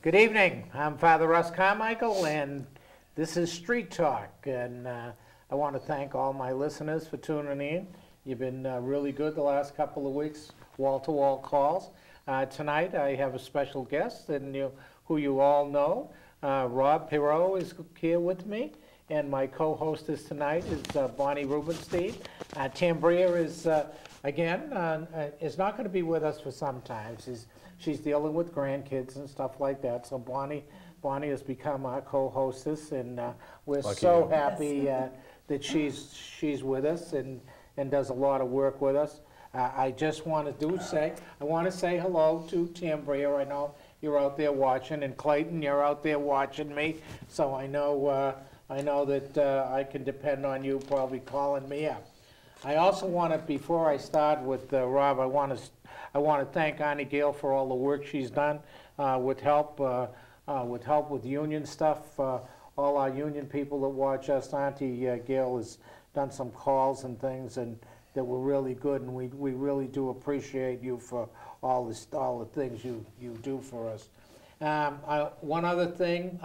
Good evening. I'm Father Russ Carmichael, and this is Street Talk. And I want to thank all my listeners for tuning in. You've been really good the last couple of weeks, wall-to-wall calls. Tonight I have a special guest, and who you all know. Rob Perot is here with me, and my co-hostess tonight is Bonnie Rubenstein. Tambria is, again, is not going to be with us for some time. She's dealing with grandkids and stuff like that. So Bonnie has become our co-hostess, and we're so happy that she's with us and does a lot of work with us. I just want to say hello to Tambria. I know you're out there watching, and Clayton, you're out there watching me. So I know that I can depend on you probably calling me up. I also want to, before I start with Rob, I want to thank Arnie Gale for all the work she's done with help with union stuff. All our union people that watch us, Auntie Gale has done some calls and things and that were really good, and we really do appreciate you for all the things you do for us. One other thing,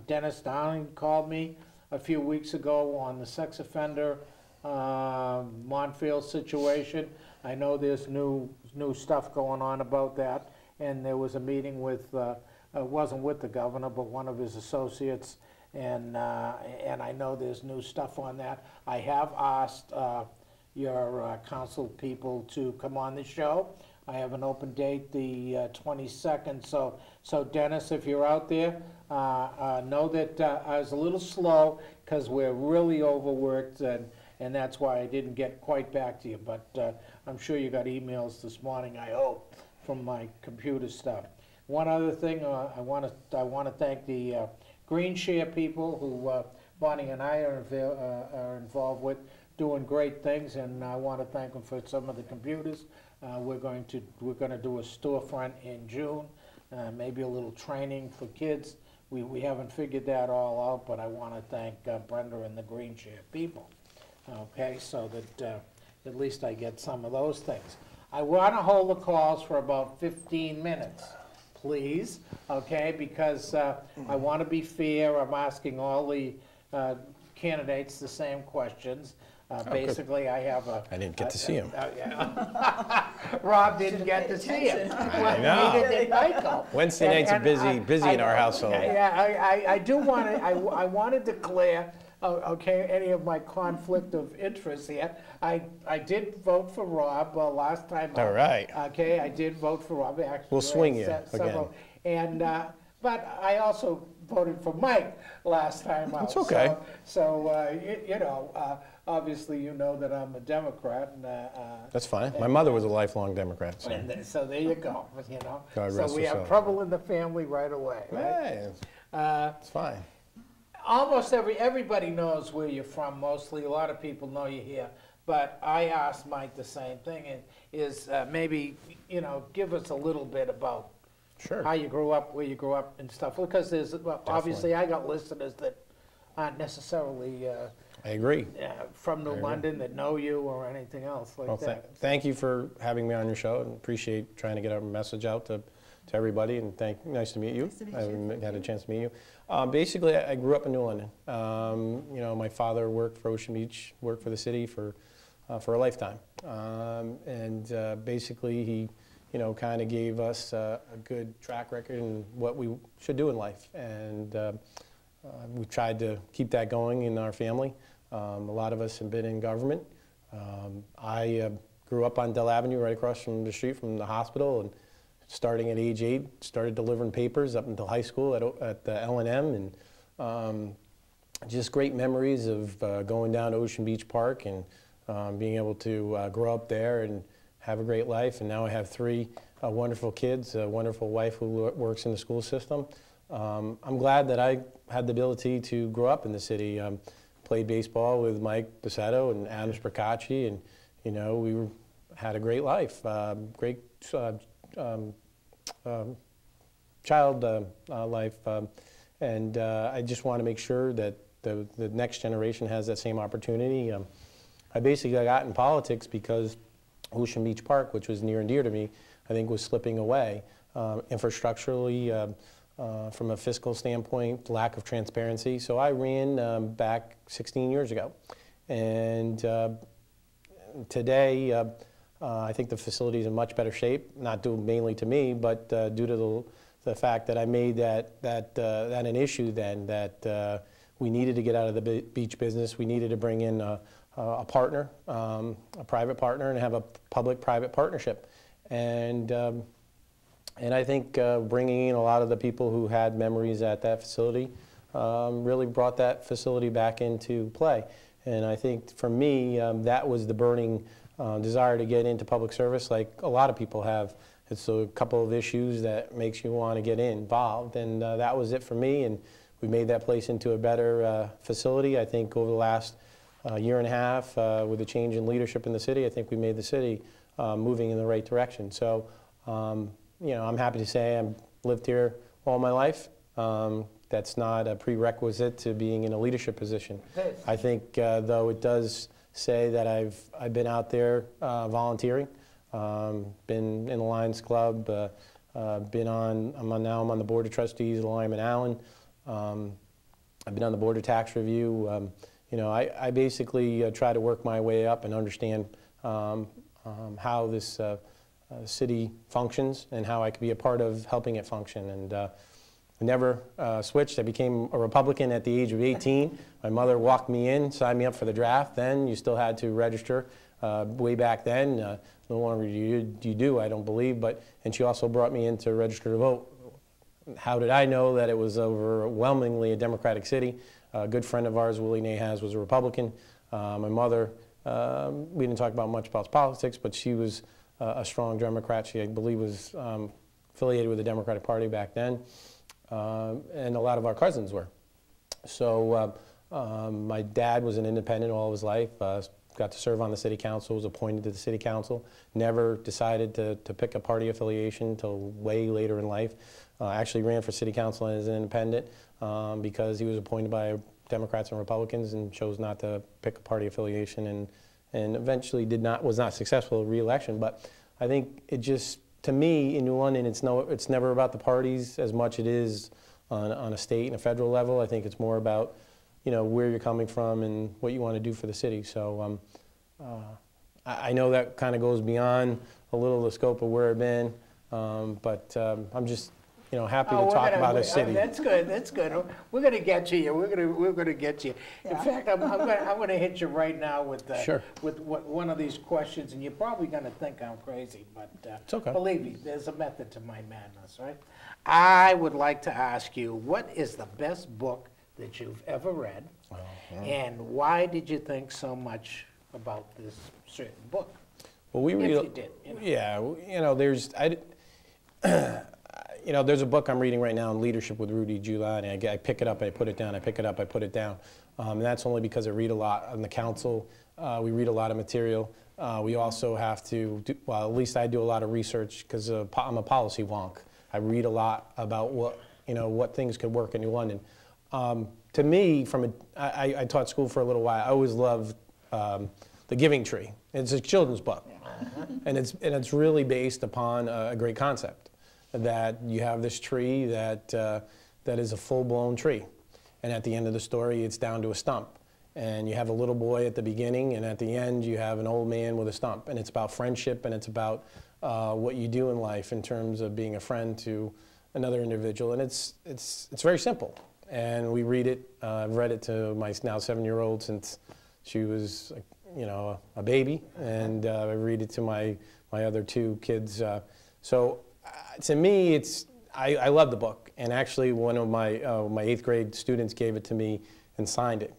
Dennis Downing called me a few weeks ago on the sex offender Montfield situation. I know there's new stuff going on about that, and there was a meeting with, it wasn't with the governor, but one of his associates, and I know there's new stuff on that. I have asked your council people to come on the show. I have an open date the 22nd, so Dennis, if you're out there, know that I was a little slow because we're really overworked, and that's why I didn't get quite back to you, but I'm sure you got emails this morning, I hope, from my computer stuff. One other thing, I want to thank the Green Share people who Bonnie and I are involved with, doing great things, and I want to thank them for some of the computers. We're going to do a storefront in June, maybe a little training for kids. We haven't figured that all out, but I want to thank Brenda and the Green Share people. Okay, so that at least I get some of those things. I want to hold the calls for about 15 minutes, please, okay, because I want to be fair. I'm asking all the candidates the same questions. Basically, I have a... I didn't get to see him. Rob didn't get to see him. I know. Neither did Michael. Wednesday nights are busy in our household. Yeah, I do want to, I want to declare, okay, any of my conflict of interest here. I did vote for Rob last time. All right. Okay, I did vote for Rob. Actually, we'll swing you again. And, but I also voted for Mike last time out. That's okay. So you know, obviously you know that I'm a Democrat. And, that's fine. My mother was a lifelong Democrat. So, so there you go, you know. God so rest we have trouble in the family right away, right? Hey, it's fine. Almost everybody knows where you're from, mostly. A lot of people know you're here. But I asked Mike the same thing, and is maybe, you know, give us a little bit about how you grew up, where you grew up and stuff. Because there's, well, obviously I got listeners that aren't necessarily I agree. From New London that know you or anything else like that. Thank you for having me on your show, and appreciate trying to get our message out to everybody, and nice to meet you. Nice to meet you. I haven't had a chance to meet you. Basically, I grew up in New London. You know, my father worked for Ocean Beach, worked for the city for a lifetime. Basically, he, you know, kind of gave us a good track record in what we should do in life. And we've tried to keep that going in our family. A lot of us have been in government. I grew up on Dell Avenue, right across from the street from the hospital, and starting at age 8, started delivering papers up until high school at the L&M, and just great memories of going down to Ocean Beach Park and being able to grow up there and have a great life. And now I have 3 wonderful kids, a wonderful wife who works in the school system. I'm glad that I had the ability to grow up in the city. Played baseball with Mike Bacetto and Adam Spracacci, and you know, we had a great life, great child life, and I just want to make sure that the next generation has that same opportunity. I basically got in politics because Ocean Beach Park, which was near and dear to me, I think was slipping away. Infrastructurally, from a fiscal standpoint, lack of transparency. So I ran back 16 years ago. And today, I think the facility is in much better shape, not due mainly to me, but due to the fact that I made that an issue then, that we needed to get out of the beach business. We needed to bring in a partner, a private partner, and have a public-private partnership. And I think bringing in a lot of the people who had memories at that facility really brought that facility back into play. And I think for me, that was the burning desire to get into public service, like a lot of people have. It's a couple of issues that makes you want to get involved, and that was it for me. And we made that place into a better facility. I think over the last year and a half, with the change in leadership in the city, I think we made the city moving in the right direction. So, you know, I'm happy to say I've lived here all my life. That's not a prerequisite to being in a leadership position. I think, though, it does say that I've been out there volunteering, been in the Lions Club, I'm on the Board of Trustees of Lyman Allen. I've been on the Board of Tax Review. You know, I basically try to work my way up and understand how this city functions and how I could be a part of helping it function. And I never switched. I became a Republican at the age of 18. My mother walked me in, signed me up for the draft. Then you still had to register way back then. No longer you do, I don't believe. And she also brought me in to register to vote. How did I know that it was overwhelmingly a Democratic city? A good friend of ours, Willie Nahas, was a Republican. My mother, we didn't talk about much about politics, but she was a strong Democrat. She, I believe, was affiliated with the Democratic Party back then, and a lot of our cousins were. So my dad was an independent all his life, got to serve on the city council, was appointed to the city council, never decided to pick a party affiliation until way later in life. Actually ran for city council as an independent because he was appointed by Democrats and Republicans and chose not to pick a party affiliation, and eventually was not successful in re-election. But I think it just, to me, in New London, it's never about the parties as much it is on a state and a federal level. I think it's more about, you know, where you're coming from and what you want to do for the city. So I know that kind of goes beyond a little the scope of where I've been, but I'm just, you know, happy to talk about a city. That's good. That's good. We're going to get you. We're going to get you. In fact, I'm going to hit you right now with one of these questions, and you're probably going to think I'm crazy, but it's okay. Believe me, there's a method to my madness, right? I would like to ask you, what is the best book that you've ever read, and why did you think so much about this certain book? Well, we read. If you did, you know. Yeah, you know, there's a book I'm reading right now on leadership with Rudy Giuliani. I pick it up, I put it down. I pick it up, I put it down. And that's only because I read a lot on the council. We read a lot of material. We also have to do, well, at least I do a lot of research because I'm a policy wonk. I read a lot about what things could work in New London. To me, I taught school for a little while. I always loved The Giving Tree. It's a children's book, and it's really based upon a great concept, that you have this tree that is a full-blown tree, and at the end of the story, it's down to a stump. And you have a little boy at the beginning, and at the end, you have an old man with a stump. And it's about friendship, and it's about what you do in life in terms of being a friend to another individual. And it's very simple. And we read it. I've read it to my now 7-year-old since she was, a baby, and I read it to my other 2 kids. So to me, I love the book. And actually, one of my 8th grade students gave it to me and signed it.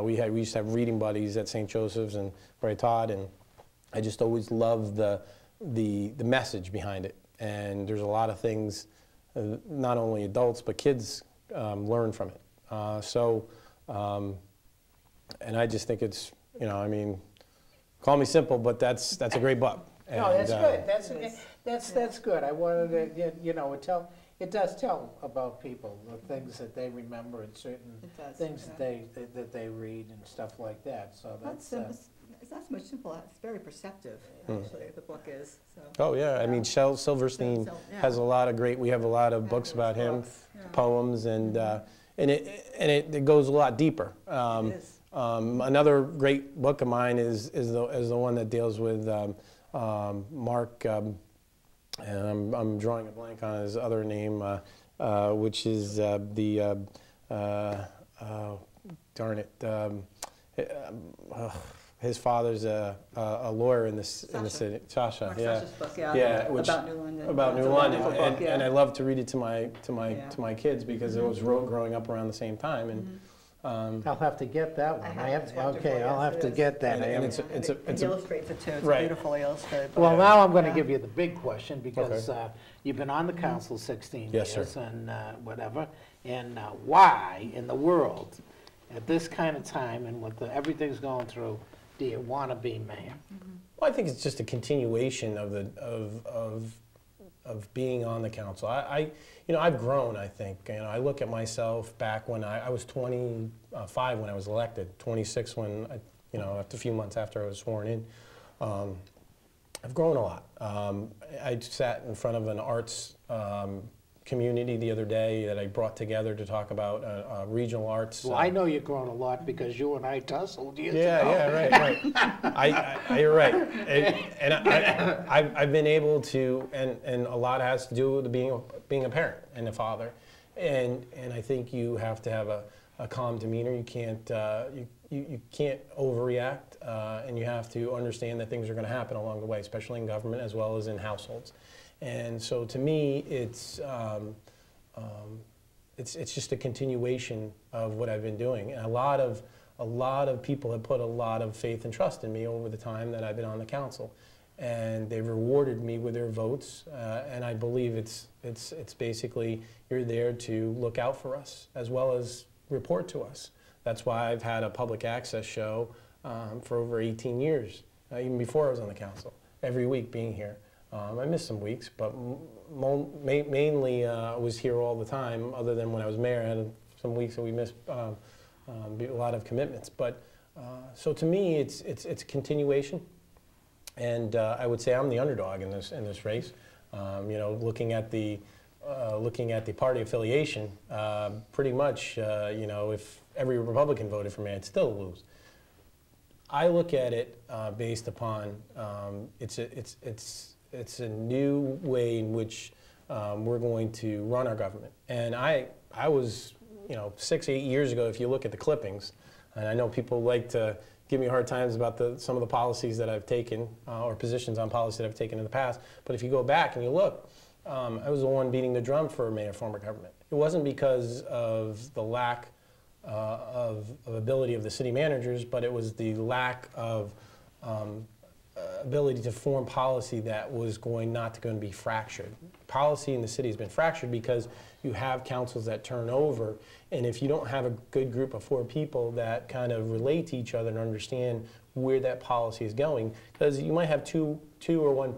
We used to have reading buddies at St. Joseph's and where I taught, and I just always loved the message behind it. And there's a lot of things, not only adults but kids learn from it. And I just think it's, call me simple, but that's a great book. And, no, that's good. That's good. I wanted to, it does tell about people, the things that they remember and certain things that they read and stuff like that. So that's It's not so much simple, it's very perceptive, actually, the book is, so. Oh, yeah, I mean, Shel Silverstein Yeah. has a lot of great, we have a lot of books Fabulous about him, books, yeah. poems, and it goes a lot deeper. It is. Another great book of mine is the one that deals with Mark, and I'm drawing a blank on his other name, which is darn it, his father's a lawyer in the city. Sasha, Mark yeah. Sasha's book, yeah, Yeah, about New London. About It's New a London, wonderful book, yeah. and I love to read it to my Yeah. kids because it was growing up around the same time, and I'll have to get that one. I have it. Okay, I'll have to get that. And I haven't- It illustrates it too, it's Right. beautifully illustrated. Well, now I'm going to Yeah. give you the big question, because Okay. you've been on the council 16 Yes, years. sir. And whatever, and why in the world, at this kind of time and with everything's going through, do you want to be mayor? Well, I think it's just a continuation of being on the council. I've grown, I think. I look at myself back when I was 25 when I was elected, 26 when after a few months after I was sworn in. I've grown a lot. I sat in front of an arts community the other day that I brought together to talk about regional arts. Well, I know you've grown a lot because you and I tussled years ago. Yeah, you're right. And I've been able to, and a lot has to do with being a parent and a father, and I think you have to have a calm demeanor. You can't you can't overreact, and you have to understand that things are going to happen along the way, especially in government as well as in households. And so, to me, it's just a continuation of what I've been doing. And a lot of people have put a lot of faith and trust in me over the time that I've been on the council, and they've rewarded me with their votes. And I believe it's basically you're there to look out for us as well as report to us. That's why I've had a public access show for over 18 years, even before I was on the council. Every week being here. I missed some weeks, but mainly I was here all the time, other than when I was mayor. I had some weeks that we missed a lot of commitments. But so to me, it's a continuation, and I would say I'm the underdog in this race. Looking at the party affiliation, pretty much, if every Republican voted for me, I'd still lose. I look at it based upon it's a new way in which we're going to run our government. And I was, 6-8 years ago, if you look at the clippings, and I know people like to give me hard times about some of the policies that I've taken, or positions on policy that I've taken in the past, but if you go back and you look, I was the one beating the drum for mayor form of government. It wasn't because of the lack of ability of the city managers, but it was the lack of ability to form policy that was not going to be fractured. Policy in the city has been fractured because you have councils that turn over, and if you don't have a good group of 4 people that kind of relate to each other and understand where that policy is going, because you might have two or one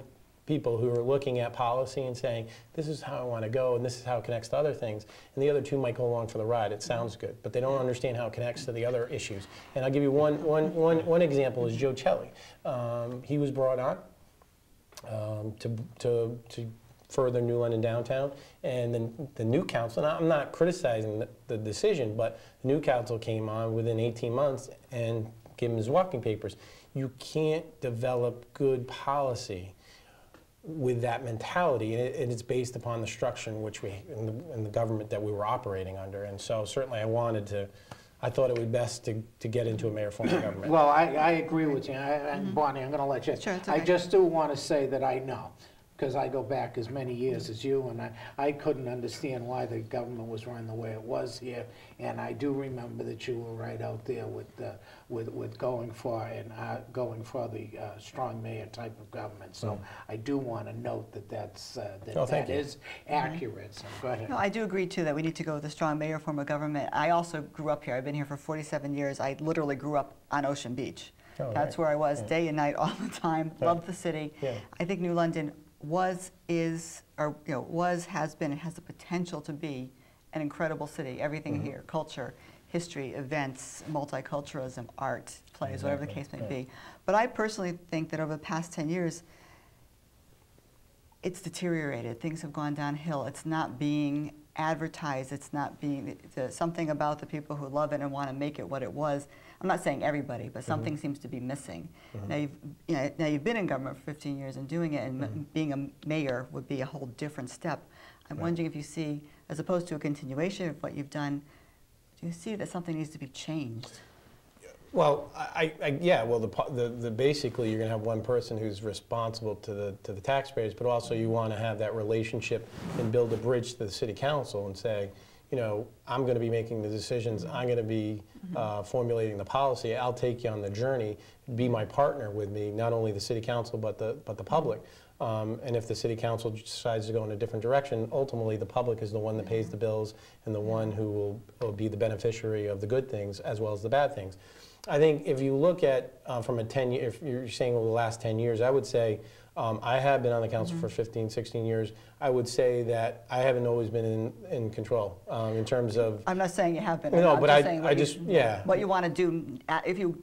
people who are looking at policy and saying, this is how I want to go, and this is how it connects to other things. And the other 2 might go along for the ride. It sounds good, but they don't understand how it connects to the other issues. And I'll give you one example is Joe Celli. He was brought on to further New London downtown, and then the new council, and I'm not criticizing the decision, but the new council came on within 18 months and gave him his walking papers. You can't develop good policy with that mentality, and it's based upon the structure in which in the government that we were operating under. And so certainly I thought it would be best to get into a mayor form of government. Well, I agree with you. And Bonnie, I'm going to let you. Sure, it's I okay. just do want to say that I know, because I go back as many years as you, and I couldn't understand why the government was run the way it was here. And I do remember that you were right out there with going for the strong mayor type of government. So I do want to note that that is accurate. So go ahead. No, I do agree too that we need to go with a strong mayor form of government. I also grew up here. I've been here for 47 years. I literally grew up on Ocean Beach. Oh, That's right. where I was day and night all the time. Right. Loved the city. Yeah. I think New London has been, and has the potential to be an incredible city. Everything here, culture, history, events, multiculturalism, art, plays, whatever the case may be. But I personally think that over the past 10 years, it's deteriorated. Things have gone downhill. It's not being advertised. It's not being, something about the people who love it and want to make it what it was. I'm not saying everybody, but something seems to be missing. Now, you've been in government for 15 years and doing it, and being a mayor would be a whole different step. I'm wondering if you see, as opposed to a continuation of what you've done, do you see that something needs to be changed? Well, yeah. Well, basically, you're going to have one person who's responsible to the taxpayers, but also you want to have that relationship and build a bridge to the city council and say, you know, I'm going to be making the decisions. I'm going to be formulating the policy. I'll take you on the journey. Be my partner with me, not only the city council, but the public. And if the city council decides to go in a different direction, ultimately the public is the one that pays the bills and the one who will be the beneficiary of the good things as well as the bad things. I think if you look at from a 10-year, if you're saying over the last 10 years, I would say I have been on the council for 15, 16 years. I would say that I haven't always been in control in terms of. I'm not saying you have been. No, I'm but just saying yeah. What you want to do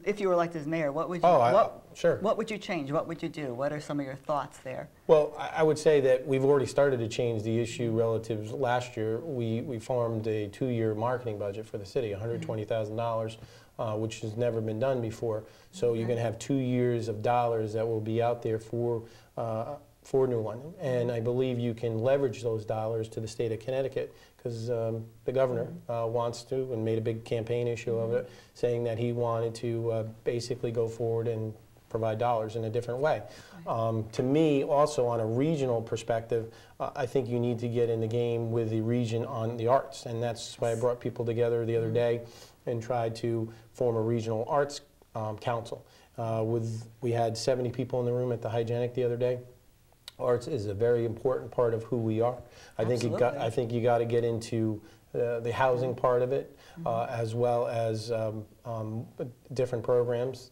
if you were elected as mayor? What would you? Sure. What would you change? What would you do? What are some of your thoughts there? Well, I would say that we've already started to change the issue relative. Last year, we formed a 2-year marketing budget for the city, $120,000. Which has never been done before. So you're going to have 2 years of dollars that will be out there for New London. And I believe you can leverage those dollars to the state of Connecticut because the governor wants to and made a big campaign issue of it, saying that he wanted to basically go forward and provide dollars in a different way. To me, also on a regional perspective, I think you need to get in the game with the region on the arts. And that's why I brought people together the other day and tried to form a regional arts council. We had 70 people in the room at the Hygienic the other day. Arts is a very important part of who we are. I think you got to get into the housing part of it, as well as different programs.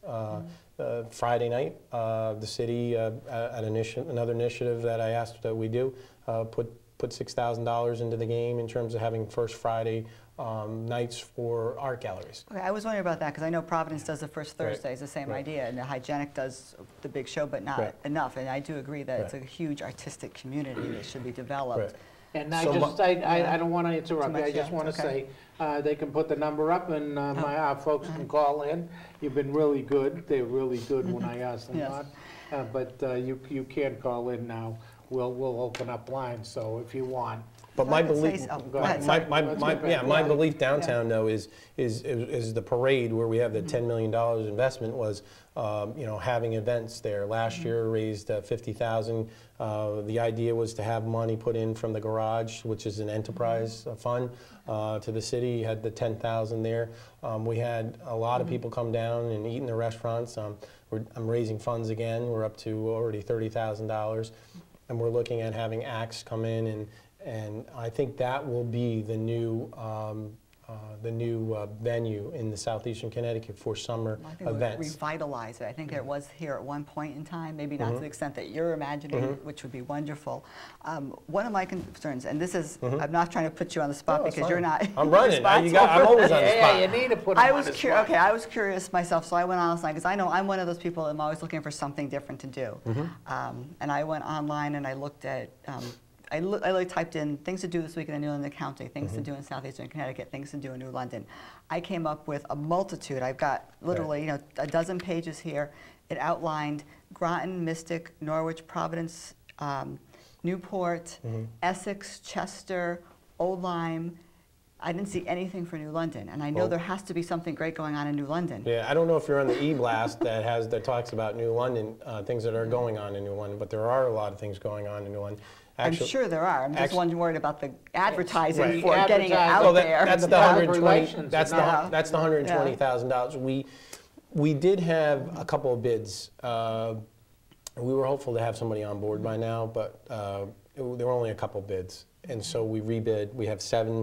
Friday night, the city, at another initiative that I asked that we do, put $6,000 into the game in terms of having First Friday nights for art galleries. Okay, I was wondering about that because I know Providence does the first Thursday. It's the same idea, and the Hygienic does the big show, but not enough. And I do agree that it's a huge artistic community that should be developed. And I don't want to interrupt you. I just want to say they can put the number up, and our folks can call in. You've been really good. They're really good when I ask them not. But you can call in now. We'll open up lines. So if you want. But my belief, my belief downtown though is the parade where we have the $10 million investment was, having events there. Last year raised $50,000. The idea was to have money put in from the garage, which is an enterprise fund, to the city. You had the $10,000 there. We had a lot of people come down and eat in the restaurants. I'm raising funds again. We're up to already $30,000, and we're looking at having acts come in and I think that will be the new venue in the southeastern Connecticut for summer events. Revitalize it. I think there was here at one point in time, maybe not to the extent that you're imagining, which would be wonderful. One of my concerns, and this is, I'm not trying to put you on the spot because you're not. I'm running. I'm always on the spot. Yeah, you need to put him on the spot. Okay, I was curious myself, so I went online because I know I'm one of those people. I'm always looking for something different to do, and I went online and I looked at. I typed in things to do this week in New London County, things to do in southeastern Connecticut, things to do in New London. I came up with a multitude. I've got literally a dozen pages here. It outlined Groton, Mystic, Norwich, Providence, Newport, Essex, Chester, Old Lyme. I didn't see anything for New London, and I know there has to be something great going on in New London. Yeah, I don't know if you're on the e-blast that talks about New London, things that are going on in New London, but there are a lot of things going on in New London. Actually, I'm sure there are. I'm just worried about the advertising for getting it out there. That's the $120,000. We did have a couple of bids. We were hopeful to have somebody on board by now, but there were only a couple bids, and so we rebid. We have 7